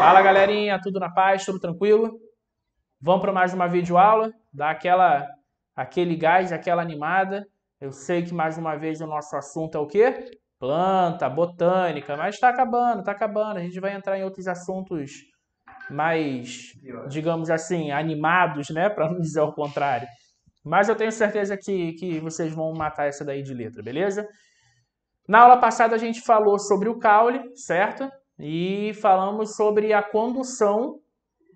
Fala, galerinha, tudo na paz, tudo tranquilo? Vamos para mais uma videoaula, dar aquele gás, aquela animada. Eu sei que mais uma vez o nosso assunto é o quê? Planta, botânica, mas está acabando, A gente vai entrar em outros assuntos mais, digamos assim, animados, né? Para não dizer o contrário. Mas eu tenho certeza que vocês vão matar essa daí de letra, beleza? Na aula passada a gente falou sobre o caule, certo? E falamos sobre a condução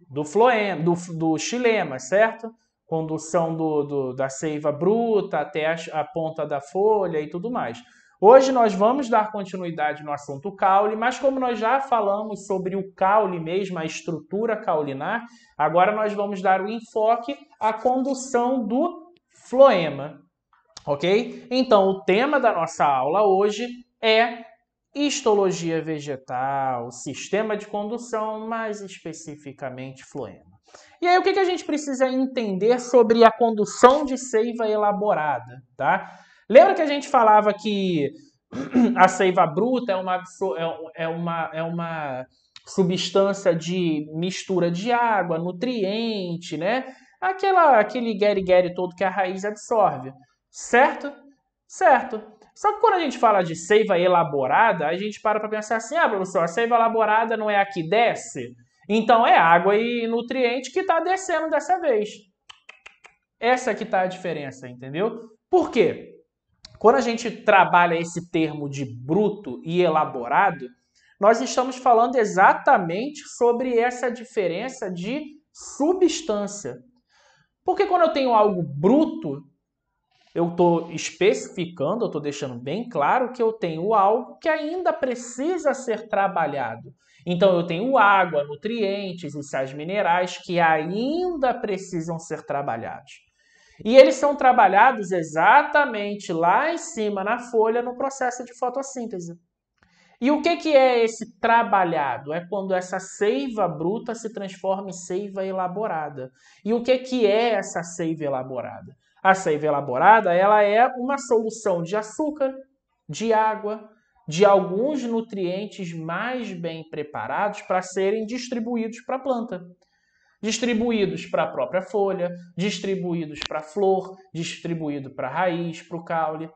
do floema, do xilema, certo? Condução da seiva bruta até a ponta da folha e tudo mais. Hoje nós vamos dar continuidade no assunto caule, mas como nós já falamos sobre o caule mesmo, a estrutura caulinar, agora nós vamos dar o enfoque à condução do floema, ok? Então, o tema da nossa aula hoje é histologia vegetal, sistema de condução, mais especificamente floema. E aí, o que a gente precisa entender sobre a condução de seiva elaborada, tá? Lembra que a gente falava que a seiva bruta é uma substância de mistura de água, nutriente, né? Aquele guere-guere todo que a raiz absorve, certo? Certo. Só que quando a gente fala de seiva elaborada, a gente para pensar assim, professor, a seiva elaborada não é a que desce? Então é água e nutriente que está descendo dessa vez. Essa que está a diferença, entendeu? Por quê? Quando a gente trabalha esse termo de bruto e elaborado, nós estamos falando exatamente sobre essa diferença de substância. Porque quando eu tenho algo bruto, eu estou especificando, eu estou deixando bem claro que eu tenho algo que ainda precisa ser trabalhado. Então, eu tenho água, nutrientes e sais minerais que ainda precisam ser trabalhados. E eles são trabalhados exatamente lá em cima na folha no processo de fotossíntese. E o que é esse trabalhado? É quando essa seiva bruta se transforma em seiva elaborada. E o que é essa seiva elaborada? A seiva elaborada, ela é uma solução de açúcar, de água, de alguns nutrientes mais bem preparados para serem distribuídos para a planta. Distribuídos para a própria folha, distribuídos para a flor, distribuído para a raiz, para o caule,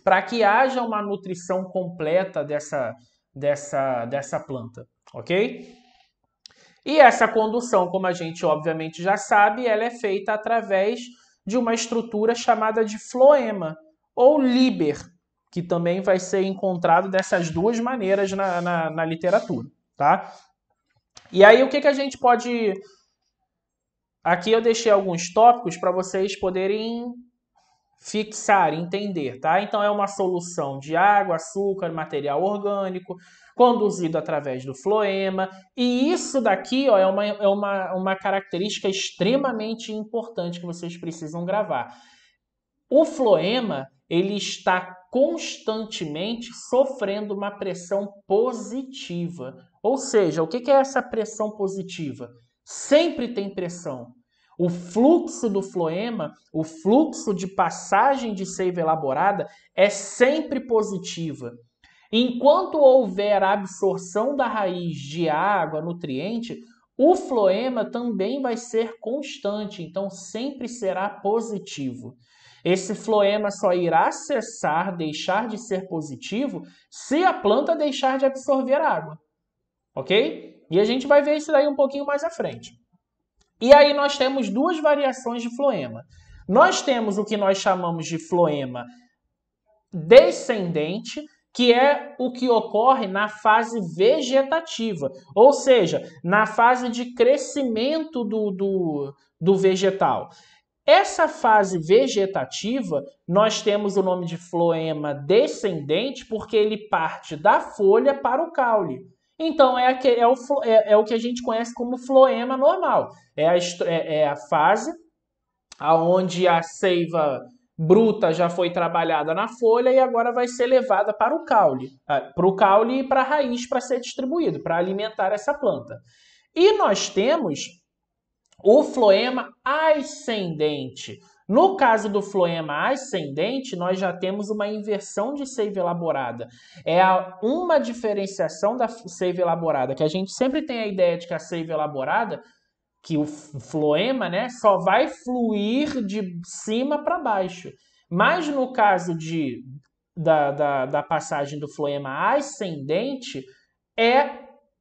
para que haja uma nutrição completa dessa planta, ok? E essa condução, como a gente obviamente já sabe, ela é feita através de uma estrutura chamada de floema ou líber, que também vai ser encontrado dessas duas maneiras na literatura, tá? E aí o que a gente pode... Aqui eu deixei alguns tópicos para vocês poderem fixar, entender, tá? Então é uma solução de água, açúcar, material orgânico, conduzido através do floema. E isso daqui ó, é uma característica extremamente importante que vocês precisam gravar. O floema, ele está constantemente sofrendo uma pressão positiva. Ou seja, o que é essa pressão positiva? Sempre tem pressão. O fluxo do floema, o fluxo de passagem de seiva elaborada é sempre positiva. Enquanto houver absorção da raiz de água, nutriente, o floema também vai ser constante, então sempre será positivo. Esse floema só irá cessar, deixar de ser positivo, se a planta deixar de absorver água. Ok? E a gente vai ver isso daí um pouquinho mais à frente. E aí nós temos duas variações de floema. Nós temos o que nós chamamos de floema descendente, que é o que ocorre na fase vegetativa, ou seja, na fase de crescimento do vegetal. Essa fase vegetativa, nós temos o nome de floema descendente porque ele parte da folha para o caule. Então, é o que a gente conhece como floema normal. É a fase onde a seiva bruta já foi trabalhada na folha e agora vai ser levada para o caule e para a raiz para ser distribuído, para alimentar essa planta. E nós temos o floema ascendente. No caso do floema ascendente, nós já temos uma inversão de seiva elaborada. É uma diferenciação da seiva elaborada, que a gente sempre tem a ideia de que a seiva elaborada, que o floema, né, só vai fluir de cima para baixo. Mas no caso da passagem do floema ascendente, é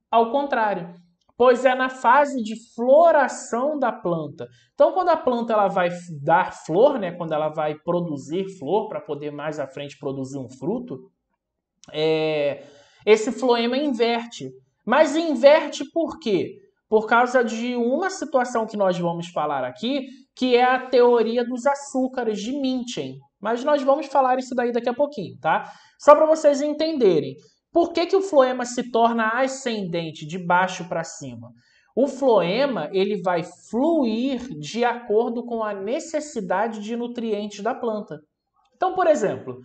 ao contrário, pois é na fase de floração da planta. Então, quando a planta ela vai dar flor, né, quando ela vai produzir flor para poder mais à frente produzir um fruto, esse floema inverte. Mas inverte por quê? Por causa de uma situação que nós vamos falar aqui, que é a teoria dos açúcares de Minchen. Mas nós vamos falar isso daí daqui a pouquinho, tá? Só para vocês entenderem. Por que o floema se torna ascendente, de baixo para cima? O floema ele vai fluir de acordo com a necessidade de nutrientes da planta. Então, por exemplo,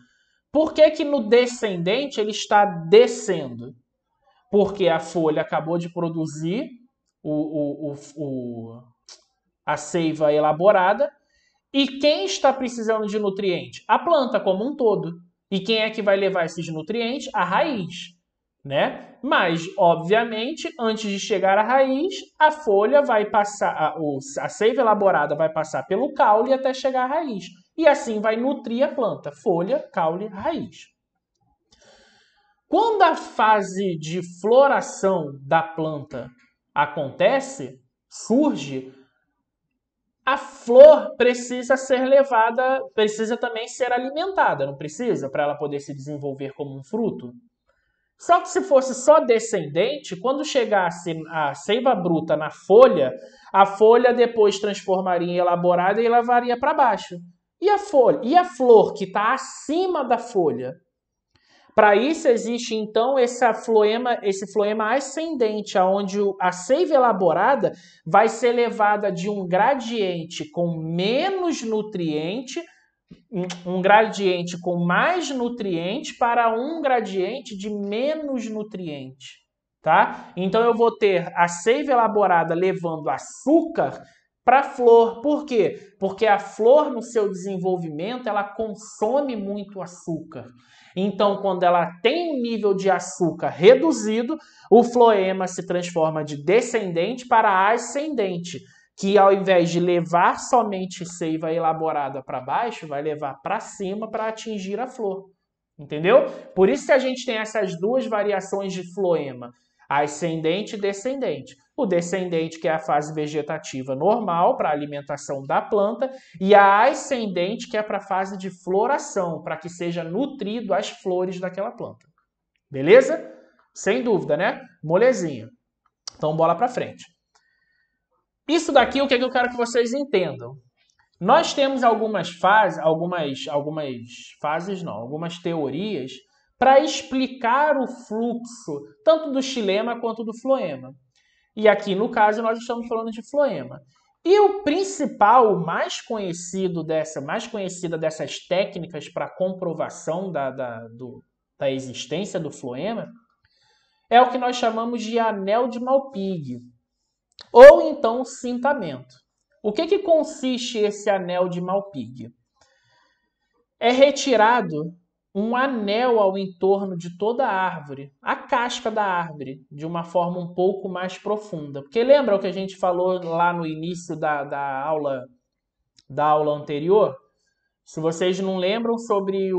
por que no descendente ele está descendo? Porque a folha acabou de produzir a seiva elaborada e quem está precisando de nutriente? A planta como um todo. E quem é que vai levar esses nutrientes? A raiz, né? Mas, obviamente, antes de chegar à raiz, a folha vai passar, a seiva elaborada vai passar pelo caule até chegar à raiz. E assim vai nutrir a planta, folha, caule, raiz. Quando a fase de floração da planta acontece, surge, a flor precisa ser levada, precisa também ser alimentada, não precisa? Para ela poder se desenvolver como um fruto. Só que se fosse só descendente, quando chegasse a seiva bruta na folha, a folha depois transformaria em elaborada e levaria para baixo. E a folha? E a flor que está acima da folha? Para isso existe então esse floema ascendente, onde a seiva elaborada vai ser levada de um gradiente com menos nutriente, um gradiente com mais nutriente para um gradiente de menos nutriente, tá? Então eu vou ter a seiva elaborada levando açúcar para a flor. Por quê? Porque a flor no seu desenvolvimento ela consome muito açúcar. Então, quando ela tem um nível de açúcar reduzido, o floema se transforma de descendente para ascendente, que ao invés de levar somente seiva elaborada para baixo, vai levar para cima para atingir a flor. Entendeu? Por isso que a gente tem essas duas variações de floema, ascendente e descendente. O descendente, que é a fase vegetativa normal para a alimentação da planta, e a ascendente, que é para a fase de floração, para que seja nutrido as flores daquela planta. Beleza? Sem dúvida, né? Molezinha. Então, bola para frente. Isso daqui, o que eu quero que vocês entendam? Nós temos algumas teorias para explicar o fluxo tanto do xilema quanto do floema. E aqui, no caso, nós estamos falando de floema. E o principal, o mais conhecida dessas técnicas para comprovação da existência do floema é o que nós chamamos de anel de Malpighi, ou então cintamento. O que consiste esse anel de Malpighi? É retirado um anel ao entorno de toda a árvore, a casca da árvore, de uma forma um pouco mais profunda. Porque lembra o que a gente falou lá no início da aula anterior? Se vocês não lembram sobre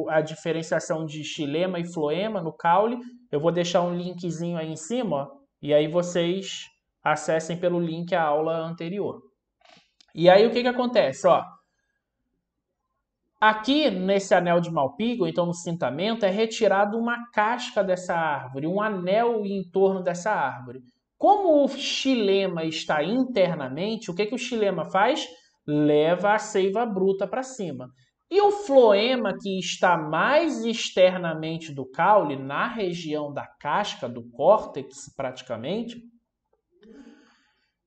a diferenciação de xilema e floema no caule, eu vou deixar um linkzinho aí em cima, ó, e aí vocês acessem pelo link a aula anterior. E aí o que acontece? Ó, aqui nesse anel de Malpighi, ou então no cintamento, é retirado uma casca dessa árvore, um anel em torno dessa árvore. Como o xilema está internamente, o que o xilema faz? Leva a seiva bruta para cima. E o floema, que está mais externamente do caule, na região da casca, do córtex praticamente,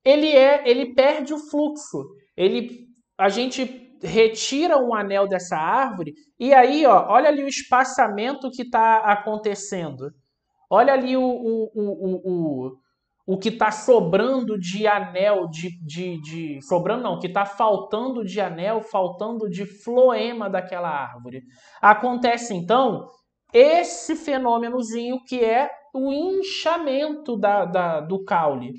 ele perde o fluxo. A gente retira um anel dessa árvore e aí, ó, olha ali o espaçamento que está acontecendo. Olha ali o que está sobrando de anel, sobrando não, o que está faltando de anel, faltando de floema daquela árvore. Acontece, então, esse fenômenozinho que é o inchamento do caule.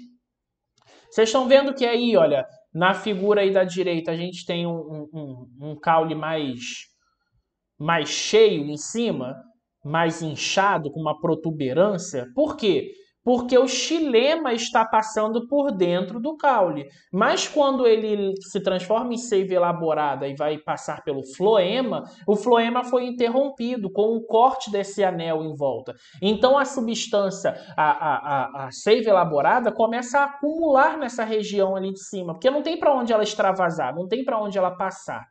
Vocês estão vendo que aí, olha, na figura aí da direita, a gente tem um caule mais cheio em cima, mais inchado, com uma protuberância. Por quê? Porque o xilema está passando por dentro do caule. Mas quando ele se transforma em seiva elaborada e vai passar pelo floema, o floema foi interrompido com o corte desse anel em volta. Então a substância, a seiva elaborada, começa a acumular nessa região ali de cima, porque não tem para onde ela extravasar, não tem para onde ela passar.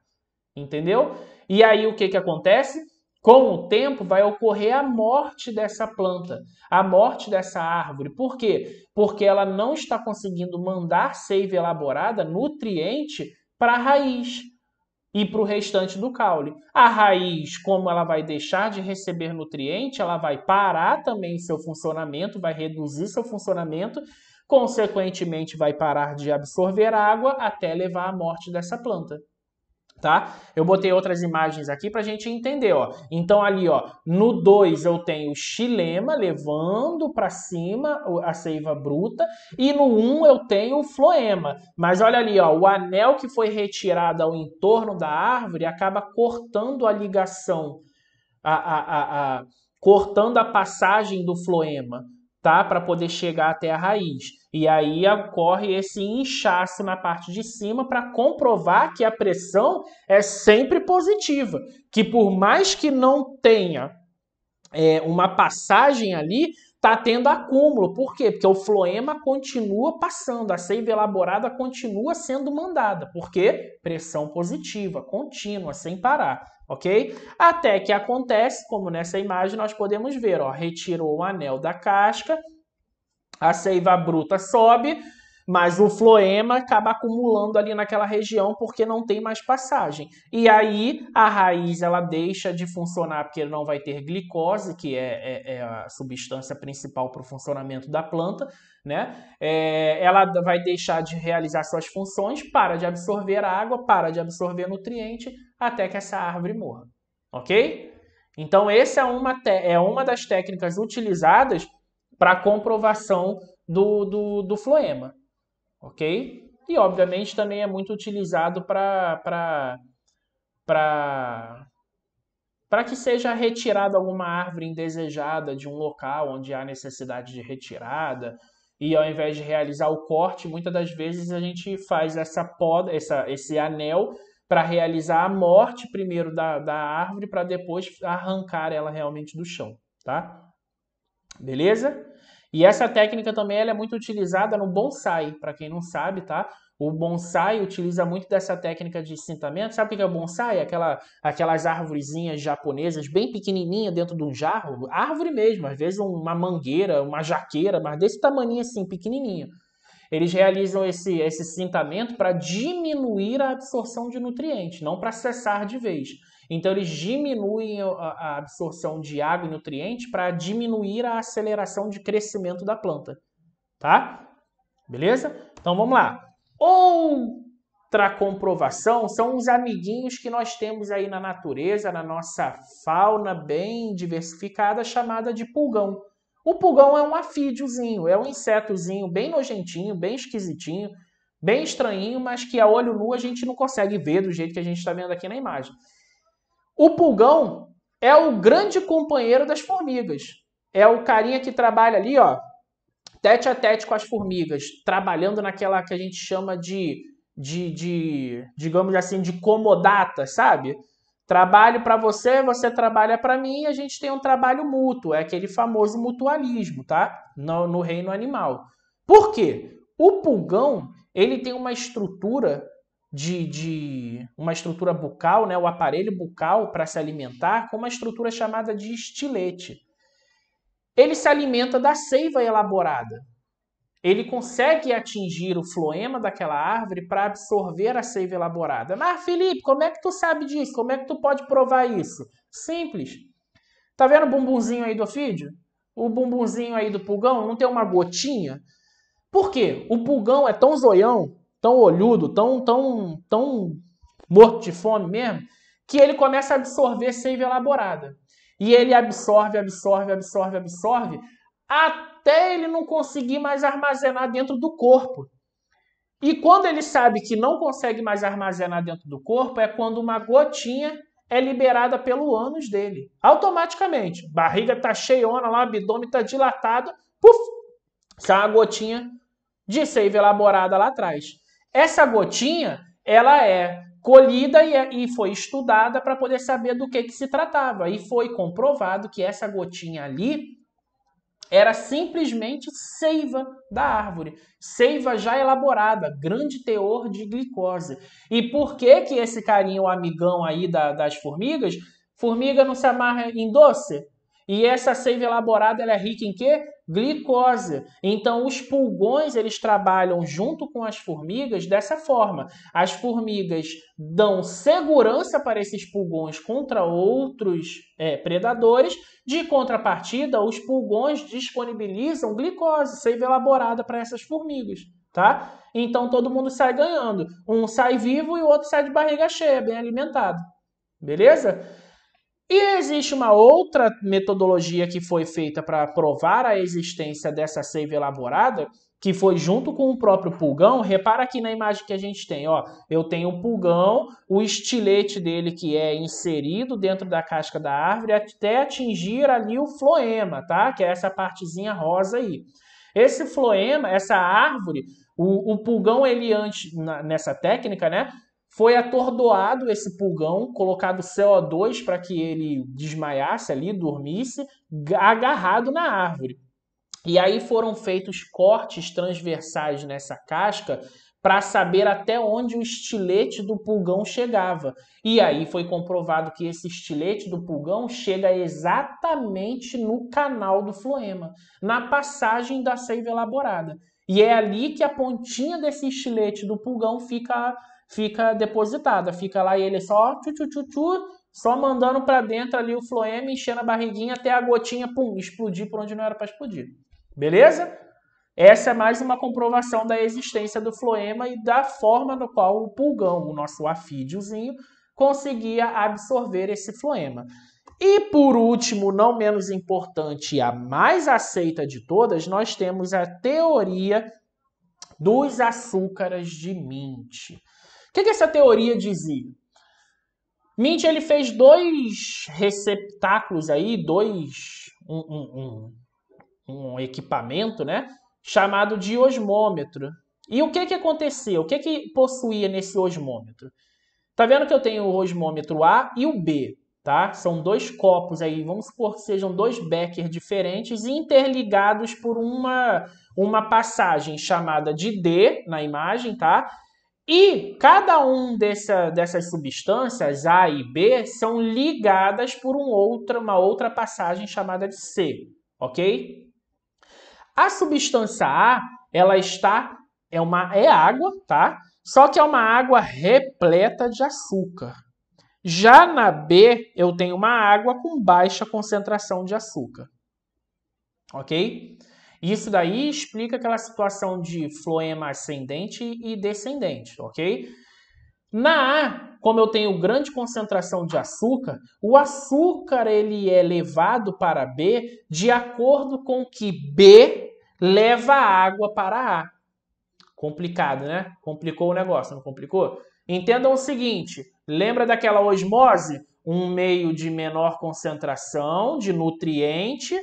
Entendeu? E aí o que acontece? Com o tempo vai ocorrer a morte dessa planta, a morte dessa árvore. Por quê? Porque ela não está conseguindo mandar seiva elaborada, nutriente, para a raiz e para o restante do caule. A raiz, como ela vai deixar de receber nutriente, ela vai parar também seu funcionamento, vai reduzir seu funcionamento, consequentemente vai parar de absorver água até levar à morte dessa planta. Tá? Eu botei outras imagens aqui para a gente entender, ó. Então ali, ó, no 2 eu tenho o xilema levando para cima a seiva bruta e no 1 eu tenho o floema. Mas olha ali, ó, o anel que foi retirado ao entorno da árvore acaba cortando a ligação, cortando a passagem do floema, tá? Para poder chegar até a raiz. E aí ocorre esse inchaço na parte de cima para comprovar que a pressão é sempre positiva. Que por mais que não tenha uma passagem ali, está tendo acúmulo. Por quê? Porque o floema continua passando, a seiva elaborada continua sendo mandada. Por quê? Pressão positiva, contínua, sem parar. Ok? Até que acontece, como nessa imagem nós podemos ver, ó, retirou o anel da casca, a seiva bruta sobe, mas o floema acaba acumulando ali naquela região porque não tem mais passagem. E aí a raiz ela deixa de funcionar porque não vai ter glicose, que é a substância principal para o funcionamento da planta, né? Ela vai deixar de realizar suas funções, para de absorver água, para de absorver nutriente, até que essa árvore morra. Ok? Então essa é uma das técnicas utilizadas para comprovação do floema, ok? E, obviamente, também é muito utilizado para que seja retirada alguma árvore indesejada de um local onde há necessidade de retirada, e ao invés de realizar o corte, muitas das vezes a gente faz essa poda, esse anel, para realizar a morte primeiro da árvore, para depois arrancar ela realmente do chão, tá? Beleza? E essa técnica também ela é muito utilizada no bonsai, para quem não sabe, tá? O bonsai utiliza muito dessa técnica de cintamento. Sabe o que é o bonsai? Aquelas árvorezinhas japonesas bem pequenininhas dentro de um jarro. Árvore mesmo, às vezes uma mangueira, uma jaqueira, mas desse tamanho assim, pequenininho. Eles realizam esse cintamento para diminuir a absorção de nutrientes, não para cessar de vez. Então, eles diminuem a absorção de água e nutrientes para diminuir a aceleração de crescimento da planta. Tá? Beleza? Então, vamos lá. Outra comprovação são os amiguinhos que nós temos aí na natureza, na nossa fauna bem diversificada, chamada de pulgão. O pulgão é um afídiozinho, é um insetozinho bem nojentinho, bem esquisitinho, bem estranhinho, mas que a olho nu a gente não consegue ver do jeito que a gente está vendo aqui na imagem. O pulgão é o grande companheiro das formigas. É o carinha que trabalha ali, ó, tete a tete com as formigas, trabalhando naquela que a gente chama digamos assim, de comodata, sabe? Trabalho para você, você trabalha para mim e a gente tem um trabalho mútuo. É aquele famoso mutualismo, tá? No reino animal. Por quê? O pulgão, ele tem uma estrutura uma estrutura bucal, né? O aparelho bucal para se alimentar, com uma estrutura chamada de estilete. Ele se alimenta da seiva elaborada. Ele consegue atingir o floema daquela árvore para absorver a seiva elaborada. Mas, Felipe, como é que tu sabe disso? Como é que tu pode provar isso? Simples. Tá vendo o bumbumzinho aí do ofídeo? O bumbumzinho aí do pulgão não tem uma gotinha? Por quê? O pulgão é tão zoião, tão olhudo, tão morto de fome mesmo, que ele começa a absorver seiva elaborada. E ele absorve, até ele não conseguir mais armazenar dentro do corpo. E quando ele sabe que não consegue mais armazenar dentro do corpo, é quando uma gotinha é liberada pelo ânus dele. Automaticamente. Barriga tá cheiona lá, o abdômen tá dilatado, puf, sai uma gotinha de seiva elaborada lá atrás. Essa gotinha, ela é colhida e foi estudada para poder saber do que se tratava. E foi comprovado que essa gotinha ali era simplesmente seiva da árvore. Seiva já elaborada, grande teor de glicose. E por que esse carinha, o amigão aí das formigas, formiga não se amarra em doce? E essa seiva elaborada, ela é rica em quê? Glicose. Então, os pulgões, eles trabalham junto com as formigas dessa forma. As formigas dão segurança para esses pulgões contra outros predadores. De contrapartida, os pulgões disponibilizam glicose, seiva elaborada para essas formigas, tá? Então, todo mundo sai ganhando. Um sai vivo e o outro sai de barriga cheia, bem alimentado. Beleza? E existe uma outra metodologia que foi feita para provar a existência dessa seiva elaborada, que foi junto com o próprio pulgão. Repara aqui na imagem que a gente tem, ó. Eu tenho o pulgão, o estilete dele que é inserido dentro da casca da árvore até atingir ali o floema, tá? Que é essa partezinha rosa aí. Esse floema, essa árvore, o pulgão, ele antes, nessa técnica, né? Foi atordoado esse pulgão, colocado CO2 para que ele desmaiasse ali, dormisse, agarrado na árvore. E aí foram feitos cortes transversais nessa casca para saber até onde o estilete do pulgão chegava. E aí foi comprovado que esse estilete do pulgão chega exatamente no canal do floema, na passagem da seiva elaborada. E é ali que a pontinha desse estilete do pulgão fica depositada, fica lá e ele só só mandando para dentro ali o floema, enchendo a barriguinha até a gotinha explodir por onde não era para explodir. Beleza? Essa é mais uma comprovação da existência do floema e da forma no qual o pulgão, o nosso afídiozinho, conseguia absorver esse floema. E por último, não menos importante, a mais aceita de todas, nós temos a teoria dos açúcares de Mint. O que essa teoria dizia? Mint, ele fez dois receptáculos aí, um equipamento, né, chamado de osmômetro. E o que aconteceu? O que possuía nesse osmômetro? Tá vendo que eu tenho o osmômetro A e o B, tá? São dois copos aí, vamos supor que sejam dois Becker diferentes interligados por uma passagem chamada de D na imagem, tá? E cada um dessas substâncias, A e B, são ligadas por uma outra passagem chamada de C, ok? A substância A, ela é água, tá? Só que é uma água repleta de açúcar. Já na B, eu tenho uma água com baixa concentração de açúcar, ok? Isso daí explica aquela situação de floema ascendente e descendente, ok? Na A, como eu tenho grande concentração de açúcar, o açúcar ele é levado para B de acordo com que B leva a água para A. Complicado, né? Complicou o negócio, não complicou? Entendam o seguinte, lembra daquela osmose? Um meio de menor concentração de nutriente,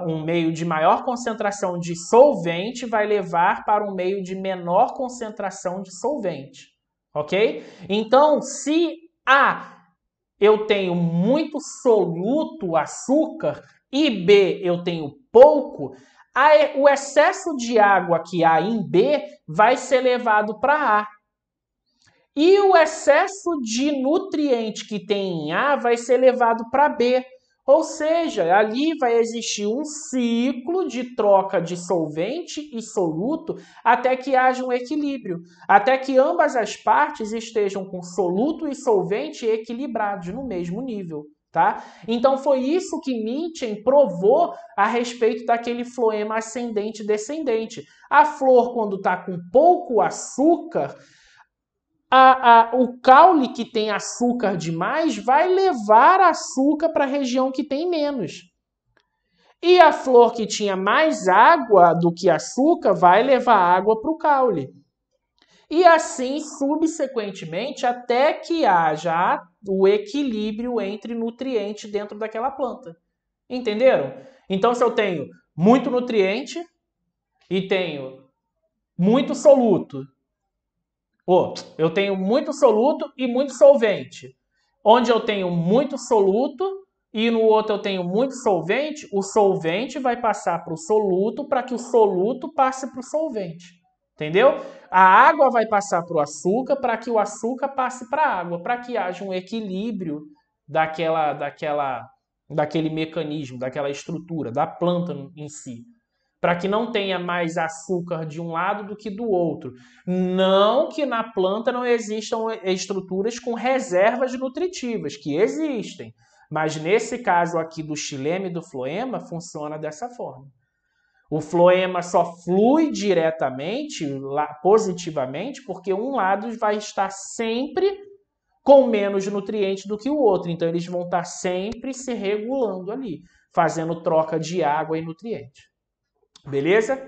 um meio de maior concentração de solvente vai levar para um meio de menor concentração de solvente, ok? Então, se A, eu tenho muito soluto açúcar e B, eu tenho pouco, o excesso de água que há em B vai ser levado para A. E o excesso de nutriente que tem em A vai ser levado para B. Ou seja, ali vai existir um ciclo de troca de solvente e soluto até que haja um equilíbrio. Até que ambas as partes estejam com soluto e solvente equilibrados no mesmo nível. Tá? Então foi isso que Nietzsche provou a respeito daquele floema ascendente e descendente. A flor, quando está com pouco açúcar, o caule que tem açúcar demais vai levar açúcar para a região que tem menos. E a flor que tinha mais água do que açúcar vai levar água para o caule. E assim, subsequentemente, até que haja o equilíbrio entre nutrientes dentro daquela planta. Entenderam? Então, se eu tenho muito nutriente e tenho muito soluto, eu tenho muito soluto e muito solvente. Onde eu tenho muito soluto e no outro eu tenho muito solvente, o solvente vai passar para o soluto para que o soluto passe para o solvente. Entendeu? A água vai passar para o açúcar para que o açúcar passe para a água, para que haja um equilíbrio daquele mecanismo, daquela estrutura, da planta em si. Para que não tenha mais açúcar de um lado do que do outro. Não que na planta não existam estruturas com reservas nutritivas, que existem. Mas nesse caso aqui do xilema e do floema, funciona dessa forma. O floema só flui diretamente, positivamente, porque um lado vai estar sempre com menos nutrientes do que o outro. Então, eles vão estar sempre se regulando ali, fazendo troca de água e nutrientes. Beleza?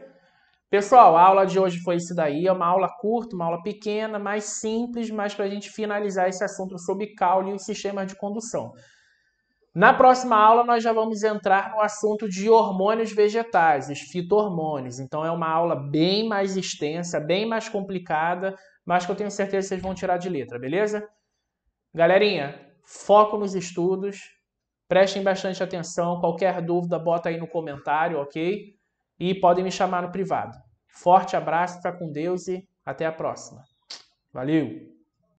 Pessoal, a aula de hoje foi isso daí. É uma aula curta, uma aula pequena, mais simples, mas para a gente finalizar esse assunto sobre caule e sistemas de condução. Na próxima aula, nós já vamos entrar no assunto de hormônios vegetais, os fito-hormônios. Então, é uma aula bem mais extensa, bem mais complicada, mas que eu tenho certeza que vocês vão tirar de letra, beleza? Galerinha, foco nos estudos, prestem bastante atenção. Qualquer dúvida, bota aí no comentário, ok? E podem me chamar no privado. Forte abraço, fica com Deus e até a próxima. Valeu!